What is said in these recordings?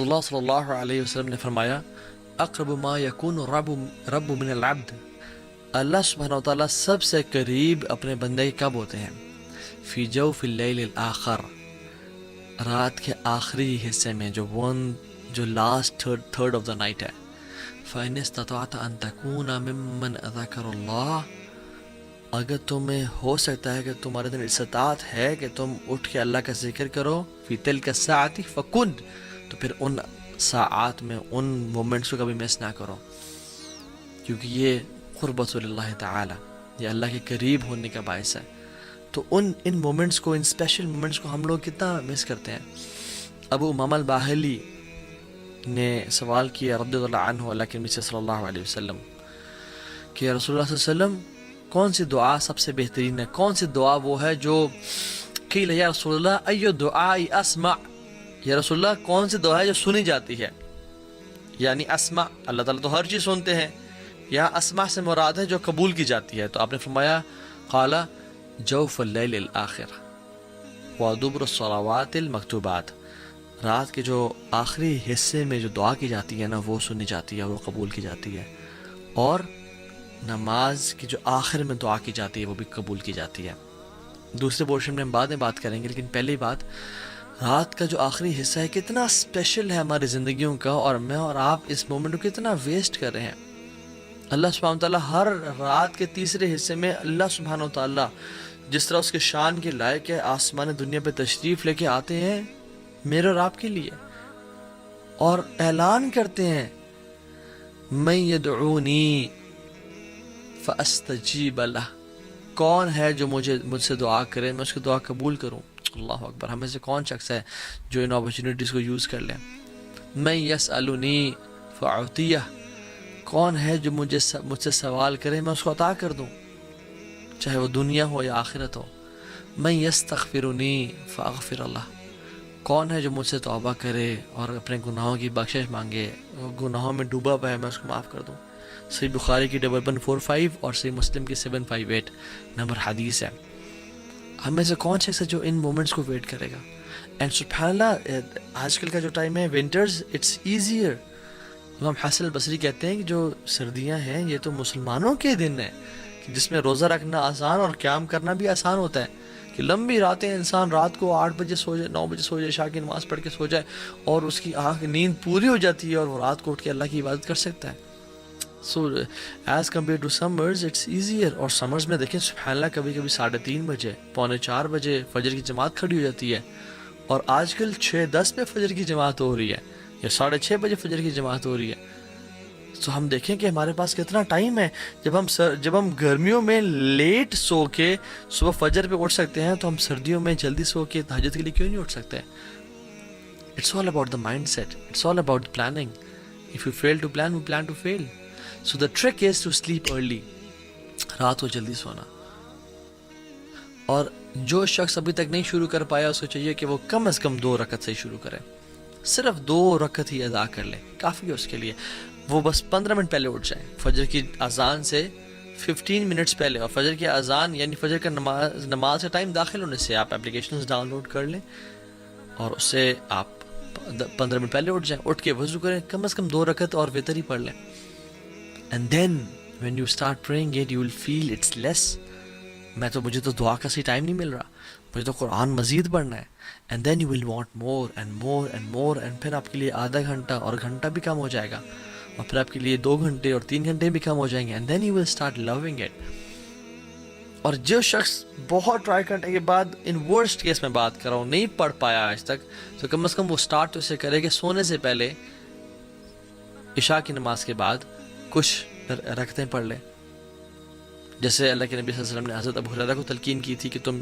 रसूलुल्लाह सल्लल्लाहु अलैहि वसल्लम ने फरमाया, अक़रब मा यकूनु रब मिन अल-अब्द, अल्लाह सुब्हानहु व तआला सबसे करीब अपने बंदे के कब होते हैं? फ़ी जौफ़िल लैलिल आख़िर, रात के आखिरी हिस्से में, जो last third of the night है। फ़इन इस्तताअत अन तकूना मिम्मन ज़करुल्लाह, अगर तुम्हें हो सकता है कि तुम्हारे अंदर इस्तात है कि तुम उठ के अल्लाह का जिक्र करो, फ़ी तिल्का साअति फ़कुन, तो फिर उन साआत में उन मोमेंट्स को कभी मिस ना करो, क्योंकि ये क़ुर्बतुल्लाह ताला, ये अल्लाह के करीब होने का बायस है। तो इन मोमेंट्स को, इन स्पेशल मोमेंट्स को हम लोग कितना मिस करते हैं। अबू उमामा अल-बाहिली ने सवाल किया रज़ियल्लाहु अन्हु अल्लाह के नबी सल्लल्लाहु अलैहि वसल्लम कि रसूलुल्लाह सल्लल्लाहु अलैहि वसल्लम कौन सी दुआ सबसे बेहतरीन है, कौन सी दुआ वो है जो क़ील या रसूलल्लाह अय्यु दुआई अस्मा, या रसूलल्लाह कौन सी दुआ है जो सुनी जाती है। यानी अस्मा, अल्लाह ताला तो हर चीज़ सुनते हैं, यहाँ अस्मा से मुराद है जो कबूल की जाती है। तो आपने फरमाया क़ाला जौफ़ुल लैलिल आख़िर व दुबुरुस सलावातिल मकतूबात, रात के जो आखिरी हिस्से में जो दुआ की जाती है ना, वो सुनी जाती है, वो कबूल की जाती है, और नमाज की जो आखिर में दुआ की जाती है वो भी कबूल की जाती है। दूसरे पोर्शन में हम बाद में बात करेंगे, लेकिन पहली बात, रात का जो आखिरी हिस्सा है कितना स्पेशल है हमारी ज़िंदगियों का, और मैं और आप इस मोमेंट को कितना वेस्ट कर रहे हैं। अल्लाह सुब्हानहु व तआला हर रात के तीसरे हिस्से में, अल्लाह सुब्हानहु व तआला जिस तरह उसके शान के लायक है, आसमान दुनिया पे तशरीफ़ लेके आते हैं मेरे और आपके लिए, और ऐलान करते हैं मैं यदऊनी फ़अस्तजीब लह, कौन है जो मुझसे दुआ करे, मैं उसकी दुआ कबूल करूं। अल्लाह अकबर। हमें से कौन शख्स है जो इन अपॉर्चुनिटीज़ को यूज़ कर ले। मैं यसअलुनी फ़अतियह, कौन है जो मुझसे सवाल करे मैं उसको अता कर दूं, चाहे वो दुनिया हो या आखिरत हो। मैं यस्तग़फिरुनी फ़अग़फ़िर लह, कौन है जो मुझसे तौबा करे और अपने गुनाहों की बख्शिश मांगे, गुनाहों में डूबा हुआ है मैं उसको माफ़ कर दूं। सही बुखारी की 1145 और सही मुस्लिम की 758 नंबर हदीस है। हमें से कौन शख्स है जो इन मोमेंट्स को वेट करेगा। एंड सुब्हानअल्लाह, आजकल का जो टाइम है विंटर्स, इट्स ईजियर। इमाम हसन बसरी कहते हैं कि जो सर्दियां हैं ये तो मुसलमानों के दिन है, कि जिसमें रोज़ा रखना आसान और क़याम करना भी आसान होता है, कि लंबी रातें, इंसान रात को 8 बजे सो जाए, 9 बजे सो जाए, इशा की नमाज़ पढ़ के सो जाए, और उसकी आँख नींद पूरी हो जाती है और वो रात को उठ के अल्लाह की इबादत कर सकता है। So as compare to summers it's easier. और समर्स में देखें सुब्हानअल्लाह, कभी कभी 3:30 बजे, 3:45 बजे फजर की जमात खड़ी हो जाती है, और आजकल 6:10 पे फजर की जमात हो रही है, या 6:30 बजे फजर की जमात हो रही है। तो हम देखें कि हमारे पास कितना टाइम है। जब हम गर्मियों में लेट सो के सुबह फजर पे उठ सकते हैं, तो हम सर्दियों में जल्दी सो के तहज्जुद के लिए क्यों नहीं उठ सकते। It's all about the mindset, it's all about planning. If you fail to plan, we plan to fail. So the trick is to sleep early, रात को जल्दी सोना। और जो शख्स अभी तक नहीं शुरू कर पाया, उसको चाहिए कि वो कम से कम 2 रकत से शुरू करे, सिर्फ 2 रकत ही अदा कर ले, काफ़ी है उसके लिए। वो बस 15 मिनट पहले उठ जाए, फजर की अजान से 15 मिनट्स पहले। और फजर की अजान यानी फजर का नमाज का टाइम दाखिल होने से आप एप्लीकेशंस डाउनलोड कर लें, और उससे आप 15 मिनट पहले उठ जाएं, उठ के वज़ू करें, कम से कम 2 रकत और वितर ही पढ़ लें। And then when you start praying it, you will feel it's less. मुझे तो दुआ का सही टाइम नहीं मिल रहा, मुझे तो कुरान मजीद पढ़ना है। And then you will want more and more and more, and फिर आपके लिए आधा घंटा और घंटा भी कम हो जाएगा, और फिर आपके लिए 2 घंटे और 3 घंटे भी कम हो जाएंगे। And then you will start loving it. और जो शख्स बहुत ट्राई करने के बाद, इन वर्स्ट केस में बात कर रहा हूँ, नहीं पढ़ पाया आज तक, तो कम से कम वो स्टार्ट तो इसे करे कि सोने से पहले इशा की नमाज के बाद कुछ रकतें पढ़ ले। जैसे अल्लाह के नबी सल्लल्लाहु अलैहि वसल्लम ने हज़रत अबू हुरैरा को तलकीन की थी कि तुम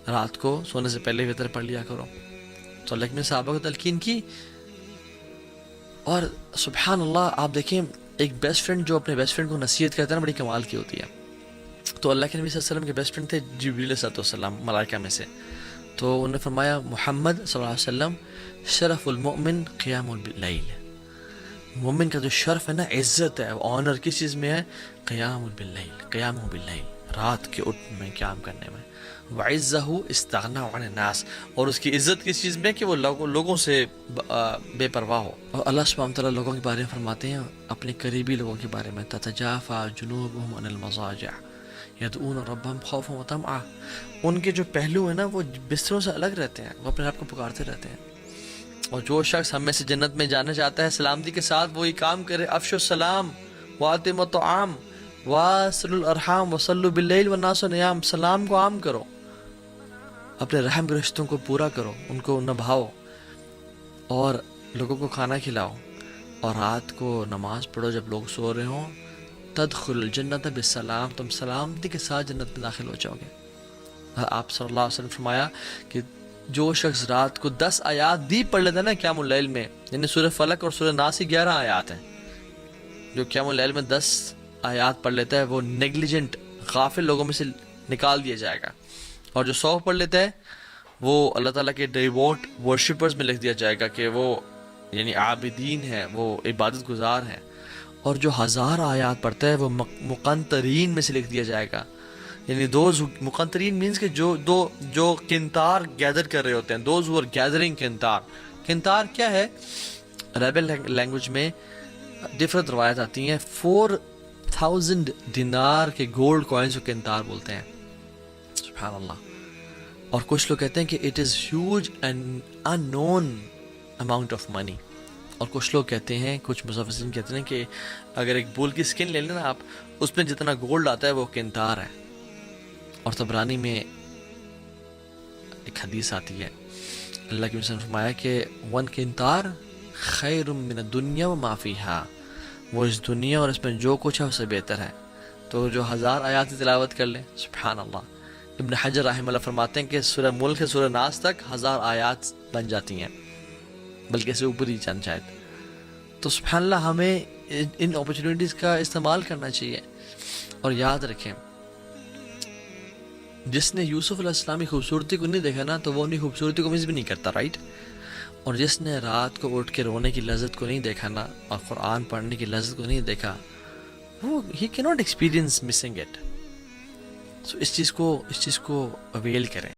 रात को सोने से पहले वितर पढ़ लिया करो, तो अल्लाह के सहाबा को तलकीन की। और सुभान अल्लाह, आप देखें एक बेस्ट फ्रेंड जो अपने बेस्ट फ्रेंड को नसीहत करता है ना, बड़ी कमाल की होती है। तो अल्लाह के नबी सल्लल्लाहु अलैहि वसल्लम के बेस्ट फ्रेंड थे जिब्रील अलैहिस्सलाम, मलाइका में से। तो उन्होंने फरमाया मोहम्मद सल्लल्लाहु अलैहि वसल्लम शरफुल मोमिन क़ियामुल लैल, मोमिन का जो शर्फ है ना, इज्जत है, ऑनर किस चीज़ में है? क़ियामुल लैल, क़ियामुल लैल, रात के उठ में क़याम करने में। وعزہ استغنا عن الناس، اور اس کی عزت کس چیز میں کہ وہ لوگوں سے بے پرواہ ہو۔ اور اللہ سبحانہ وتعالیٰ لوگوں کے بارے میں فرماتے ہیں اپنے قریبی لوگوں کے بارے میں، تتجافى جنوبهم عن المضاجع يدعون ربهم خوفا وطمعا، ان کے جو پہلو ہیں نا وہ بستروں سے الگ رہتے ہیں، وہ اپنے رب کو پکارتے رہتے ہیں۔ اور جو شخص ہم میں سے جنت میں جانا چاہتا ہے سلامتی کے ساتھ وہی کام کرے، افشوا السلام واتموا الطعام واصلوا الارحام وصلوا باللیل والناس نیام، سلام کو عام کرو، اپنے رحم کے رشتوں کو پورا کرو، ان کو نبھاؤ اور لوگوں کو کھانا کھلاؤ، اور رات کو نماز پڑھو جب لوگ سو رہے ہوں۔ تدخل الجنت بالسلام، تم سلامتی کے ساتھ جنت میں داخل ہو جاؤ گے۔ آپ صلی اللہ علیہ وسلم فرمایا کہ جو شخص رات کو 10 آیات بھی پڑھ لیتا ہے نا قیام اللیل میں، یعنی سورہ فلق اور سورہ ناس کی 11 آیات ہیں، جو قیام اللیل میں 10 آیات پڑھ لیتا ہے وہ نیگلیجنٹ غافل لوگوں میں سے نکال دیا جائے گا، اور جو 100 پڑھ لیتا ہے وہ اللہ تعالیٰ کے ڈیووٹ ورشپرز میں لکھ دیا جائے گا کہ وہ یعنی عابدین ہیں، وہ عبادت گزار ہیں، اور جو 1000 آیات پڑھتا ہے وہ مقنطرین میں سے لکھ دیا جائے گا، یعنی دوز مقنطرین مینز کہ جو کنتار گیدر کر رہے ہوتے ہیں، دوز ہو گیدرنگ کنتار۔ کنتار کیا ہے؟ عربی لینگویج میں ڈفرنٹ روایت آتی ہیں، 4000 دینار کے گولڈ کوائنز کو کنتار بولتے ہیں، سبحان اللہ۔ اور کچھ لوگ کہتے ہیں کہ it is huge and unknown amount of money, اور کچھ لوگ کہتے ہیں، کچھ مفسرین کہتے ہیں کہ اگر ایک بول کی سکن لے لیں نا آپ، اس میں جتنا گولڈ آتا ہے وہ کنتار ہے۔ اور طبرانی میں ایک حدیث آتی ہے، اللہ کے رسول نے فرمایا کہ 1 کنتار خیر من الدنیا وما فیہا، وہ اس دنیا اور اس میں جو کچھ ہے اس سے بہتر ہے۔ تو جو 1000 آیات کی تلاوت کر لیں، سبحان اللہ۔ ابن حجر رحمہ اللہ فرماتے ہیں کہ سورہ ملک سے سورہ ناس تک 1000 آیات بن جاتی ہیں، بلکہ اسے اوپر ہی چند شاید۔ تو سبحان اللہ ہمیں ان اپرچونیٹیز کا استعمال کرنا چاہیے۔ اور یاد رکھیں جس نے یوسف علیہ السلام کی خوبصورتی کو نہیں دیکھا نا تو وہ انہیں خوبصورتی کو مس بھی نہیں کرتا، رائٹ؟ اور جس نے رات کو اٹھ کے رونے کی لذت کو نہیں دیکھا نا اور قرآن پڑھنے کی لذت کو نہیں دیکھا، وہ ہی کی ناٹ ایکسپیرینس مسنگ اٹ۔ سو اس چیز کو اویل کریں۔